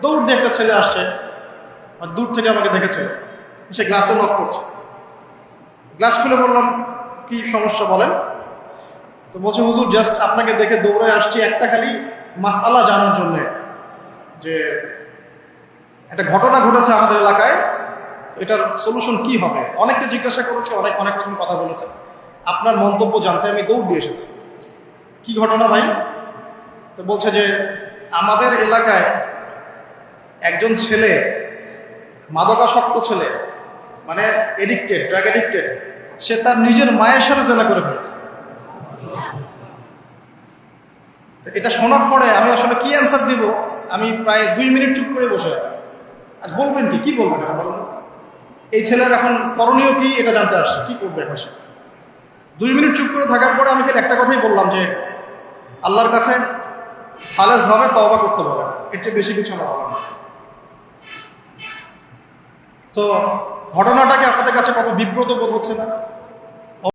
দৌড় দিয়ে একটা ছেলে আসছে, আর দূর থেকে আমাকে দেখেছে, সে গ্লাসে নক করছে। গ্লাস খুলে বললাম, কি সমস্যা বলেন? তো বলছে, হুজুর জাস্ট আপনাকে দেখে দৌড়ে আসছি একটা খালি মাসআলা জানার জন্য, যে একটা ঘটনা ঘটেছে আমাদের এলাকায়, এটার সলিউশন কি হবে। অনেককে জিজ্ঞাসা করেছে, অনেক অনেক রকম কথা বলেছে, আপনার মন্তব্য জানতে আমি দৌড় দিয়ে এসেছি। কি ঘটনা ভাই? তো বলছে যে আমাদের এলাকায় একজন ছেলে, মাদকাসক্ত ছেলে, মানে এডিক্টেড, ড্রাগ এডিক্টেড, সে তার নিজের মায়ের সাথে জেনা করে ফেলেছে। এটা শোনার পরে আমি আসলে কি অ্যান্সার দিব, আমি প্রায় 2 মিনিট চুপ করে বসে আছি। আজ বলবেন কি বলবেন এখন বলুন? এই ছেলের এখন করণীয় কি এটা জানতে আসছে, কি করবে এখন সে? 2 মিনিট চুপ করে থাকার পরে আমি একটা কথাই বললাম যে আল্লাহর কাছে খালেস ভাবে তওবা করতে বলে, এর চেয়ে বেশি কিছু না বলা। তো ঘটনাটাকে আপনাদের কাছে কত বিব্রত বোধ হচ্ছে না?